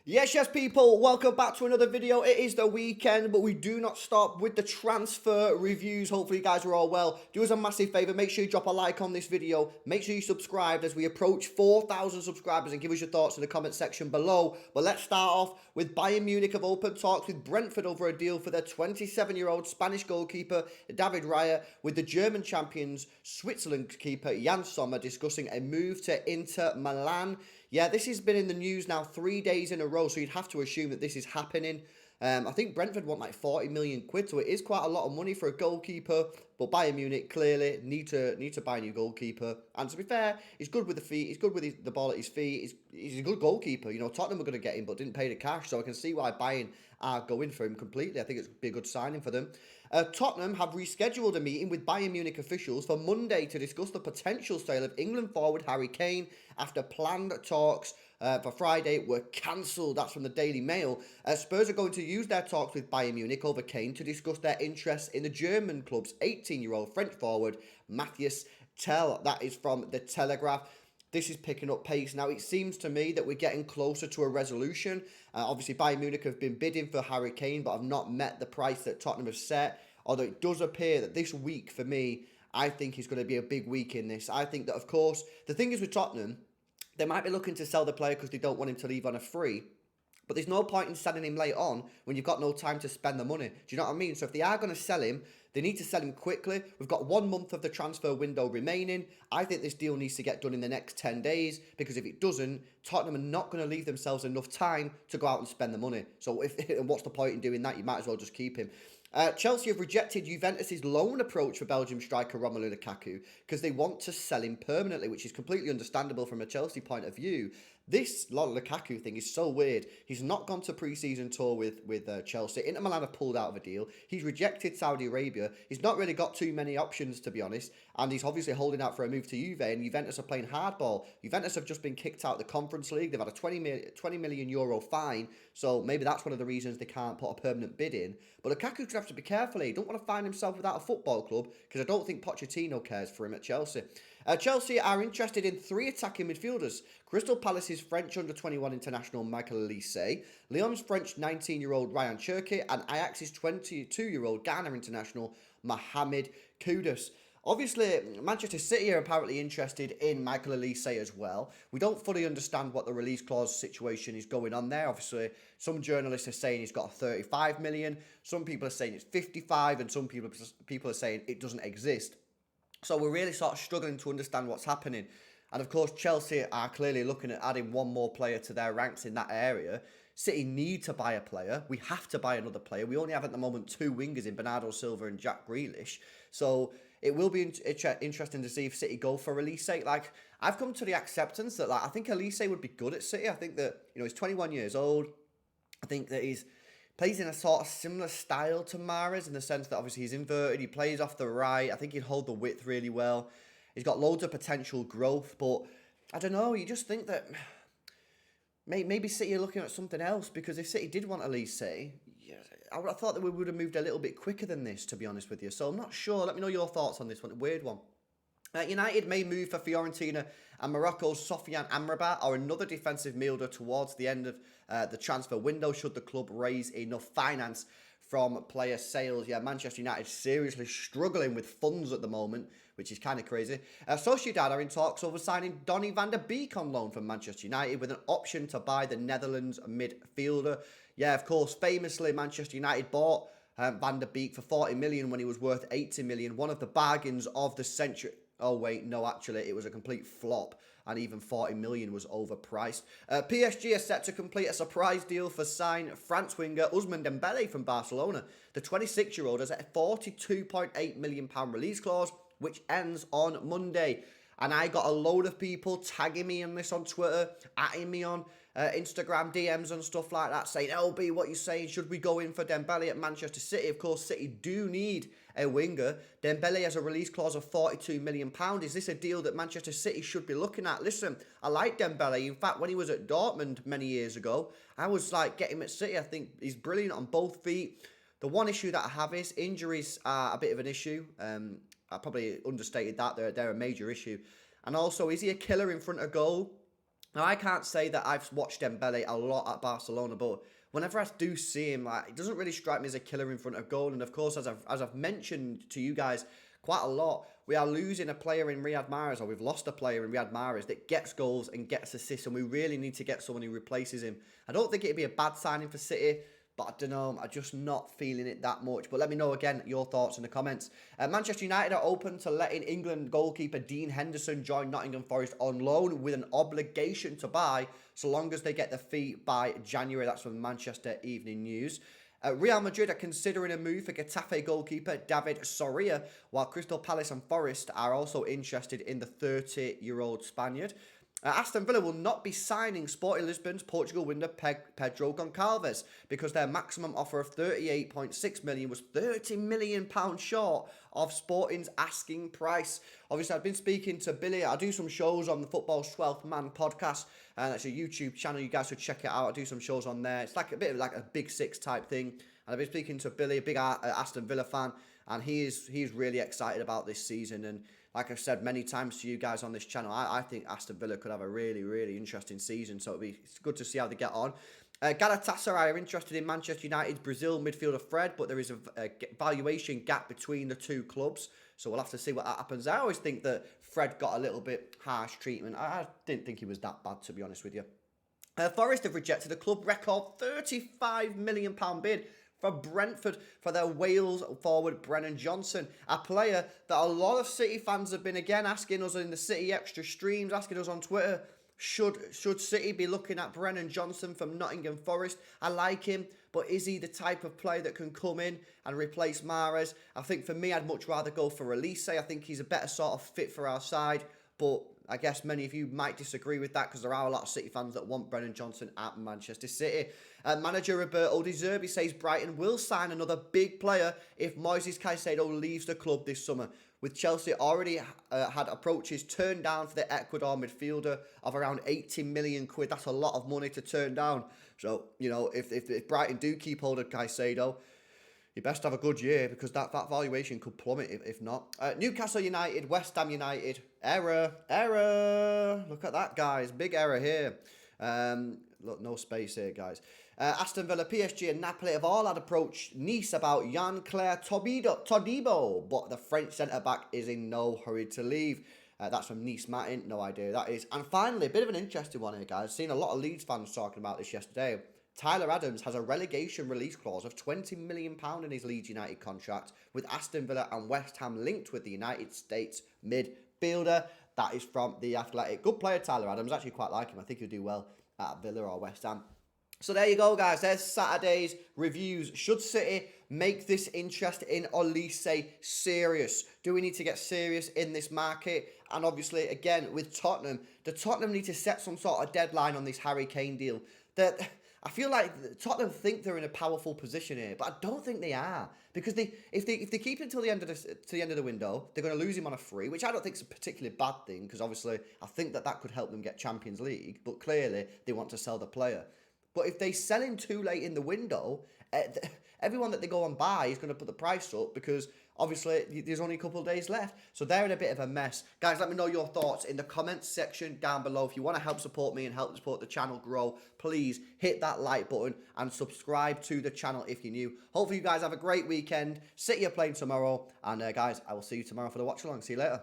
Yes, people, welcome back to another video. It is the weekend, but we do not stop with the transfer reviews. Hopefully you guys are all well. Do us a massive favour, make sure you drop a like on this video. Make sure you subscribe as we approach 4,000 subscribers and give us your thoughts in the comment section below. But let's start off with Bayern Munich have opened talks with Brentford over a deal for their 27-year-old Spanish goalkeeper David Raya, with the German champions Switzerland keeper Jan Sommer discussing a move to Inter Milan. Yeah, this has been in the news now 3 days in a row, so you'd have to assume that this is happening. I think Brentford want like 40 million quid, so it is quite a lot of money for a goalkeeper. But Bayern Munich clearly need to buy a new goalkeeper. And to be fair, he's good with the feet. He's good with the ball at his feet. He's a good goalkeeper. You know, Tottenham were going to get him, but didn't pay the cash. So I can see why Bayern are going for him completely. I think it's be a good signing for them. Tottenham have rescheduled a meeting with Bayern Munich officials for Monday to discuss the potential sale of England forward Harry Kane after planned talks for Friday were cancelled. That's from the Daily Mail. Spurs are going to use their talks with Bayern Munich over Kane to discuss their interest in the German club's 18-year-old French forward Matthias Tell. That is from the Telegraph. This is picking up pace now. It seems to me that we're getting closer to a resolution. Obviously, Bayern Munich have been bidding for Harry Kane, but have not met the price that Tottenham have set. Although it does appear that this week, for me, I think is going to be a big week in this. I think that, of course, the thing is with Tottenham, they might be looking to sell the player because they don't want him to leave on a free. But there's no point in selling him late on when you've got no time to spend the money. Do you know what I mean? So if they are going to sell him, they need to sell him quickly. We've got 1 month of the transfer window remaining. I think this deal needs to get done in the next 10 days because if it doesn't, Tottenham are not going to leave themselves enough time to go out and spend the money. So what's the point in doing that? You might as well just keep him. Chelsea have rejected Juventus' loan approach for Belgium striker Romelu Lukaku because they want to sell him permanently, which is completely understandable from a Chelsea point of view. This Lukaku thing is so weird. He's not gone to pre-season tour with Chelsea. Inter Milan have pulled out of a deal. He's rejected Saudi Arabia. He's not really got too many options, to be honest. And he's obviously holding out for a move to Juve. And Juventus are playing hardball. Juventus have just been kicked out of the Conference League. They've had a 20 million euro fine. So maybe that's one of the reasons they can't put a permanent bid in. But Lukaku's going to have to be careful. He don't want to find himself without a football club because I don't think Pochettino cares for him at Chelsea. Chelsea are interested in 3 attacking midfielders. Crystal Palace's French under-21 international Michael Olise, Lyon's French 19-year-old Ryan Cherki, and Ajax's 22-year-old Ghana international Mohamed Kudus. Obviously, Manchester City are apparently interested in Michael Olise as well. We don't fully understand what the release clause situation is going on there. Obviously, some journalists are saying he's got 35 million. Some people are saying it's 55, and some people are saying it doesn't exist. So we're really sort of struggling to understand what's happening. And of course, Chelsea are clearly looking at adding one more player to their ranks in that area. City need to buy a player. We have to buy another player. We only have at the moment 2 wingers in Bernardo Silva and Jack Grealish. So it will be interesting to see if City go for Olise. Like, I've come to the acceptance that I think Olise would be good at City. I think that, he's 21 years old. I think that he's plays in a sort of similar style to Mahrez in the sense that obviously he's inverted, he plays off the right, I think he'd hold the width really well. He's got loads of potential growth, but I don't know, you just think that maybe City are looking at something else, because if City did want Olise, I would have thought that we would have moved a little bit quicker than this, to be honest with you. So I'm not sure. Let me know your thoughts on this one. A weird one. United may move for Fiorentina and Morocco's Sofiane Amrabat or another defensive midfielder towards the end of the transfer window should the club raise enough finance from player sales. Yeah, Manchester United seriously struggling with funds at the moment, which is kind of crazy. Sociedad are in talks over signing Donny van der Beek on loan from Manchester United with an option to buy the Netherlands midfielder. Yeah, of course, famously Manchester United bought Van der Beek for 40 million when he was worth 80 million. One of the bargains of the century. Oh, wait, no, actually, it was a complete flop, and even 40 million was overpriced. PSG are set to complete a surprise deal for sign France winger Ousmane Dembele from Barcelona. The 26-year-old has a £42.8 million release clause, which ends on Monday. And I got a load of people tagging me on this on Twitter, atting me on Instagram DMs and stuff like that, saying, LB, what you saying? Should we go in for Dembele at Manchester City? Of course, City do need a winger. Dembele has a release clause of £42 million. Is this a deal that Manchester City should be looking at? Listen, I like Dembele. In fact, when he was at Dortmund many years ago, I was like, get him at City. I think he's brilliant on both feet. The one issue that I have is injuries are a bit of an issue. I probably understated that. They're a major issue. And also, is he a killer in front of goal? Now, I can't say that I've watched Dembele a lot at Barcelona, but whenever I do see him, like, it doesn't really strike me as a killer in front of goal. And of course, as I've mentioned to you guys quite a lot, we are losing a player in Riyad Mahrez, or we've lost a player in Riyad Mahrez that gets goals and gets assists, and we really need to get someone who replaces him. I don't think it'd be a bad signing for City, but I don't know, I'm just not feeling it that much. But let me know again your thoughts in the comments. Manchester United are open to letting England goalkeeper Dean Henderson join Nottingham Forest on loan with an obligation to buy so long as they get the fee by January. That's from Manchester Evening News. Real Madrid are considering a move for Getafe goalkeeper David Soria, while Crystal Palace and Forest are also interested in the 30-year-old Spaniard. Aston Villa will not be signing Sporting Lisbon's Portugal winger Pedro Goncalves because their maximum offer of £38.6 million was £30 million short of Sporting's asking price. Obviously, I've been speaking to Billy. I do some shows on the Football's 12th Man podcast, and it's a YouTube channel. You guys should check it out. I do some shows on there. It's like a bit of like a Big Six type thing. And I've been speaking to Billy, a big Aston Villa fan, and he's really excited about this season. And like I've said many times to you guys on this channel, I think Aston Villa could have a really interesting season. So it's good to see how they get on. Galatasaray are interested in Manchester United's Brazil midfielder Fred, but there is a valuation gap between the two clubs. So we'll have to see what happens. I always think that Fred got a little bit harsh treatment. I didn't think he was that bad, to be honest with you. Forest have rejected a club record £35 million bid for Brentford for their Wales forward Brennan Johnson, a player that a lot of City fans have been again asking us in the City Extra streams, asking us on Twitter, should City be looking at Brennan Johnson from Nottingham Forest? I like him, but is he the type of player that can come in and replace Mahrez? I think for me, I'd much rather go for OLISE. I think he's a better sort of fit for our side, but I guess many of you might disagree with that because there are a lot of City fans that want Brennan Johnson at Manchester City. Manager Roberto De Zerbi says Brighton will sign another big player if Moises Caicedo leaves the club this summer, with Chelsea already had approaches turned down for the Ecuador midfielder of around 80 million quid. That's a lot of money to turn down. So, you know, if Brighton do keep hold of Caicedo, you best have a good year because that valuation could plummet if not. Newcastle United, West Ham United. Error. Look at that, guys. Big error here. Look, no space here, guys. Aston Villa, PSG and Napoli have all had approached Nice about Jean-Claire Todibo, but the French centre-back is in no hurry to leave. That's from Nice Martin. No idea who that is. And finally, a bit of an interesting one here, guys. Seen a lot of Leeds fans talking about this yesterday. Tyler Adams has a relegation release clause of £20 million in his Leeds United contract, with Aston Villa and West Ham linked with the United States midfielder. That is from The Athletic. Good player, Tyler Adams. Actually quite like him. I think he'll do well at Villa or West Ham. So there you go, guys. There's Saturday's reviews. Should City make this interest in OLISE serious? Do we need to get serious in this market? And obviously, again, with Tottenham, do Tottenham need to set some sort of deadline on this Harry Kane deal? I feel like Tottenham think they're in a powerful position here, but I don't think they are, because if they keep it until the end of the window, they're going to lose him on a free, which I don't think is a particularly bad thing, because obviously I think that could help them get Champions League, but clearly they want to sell the player. But if they sell him too late in the window, everyone that they go and buy is going to put the price up because obviously there's only a couple of days left. So they're in a bit of a mess. Guys, let me know your thoughts in the comments section down below. If you want to help support me and help support the channel grow, please hit that like button and subscribe to the channel if you're new. Hopefully you guys have a great weekend. City are playing tomorrow. And guys, I will see you tomorrow for the watch along. See you later.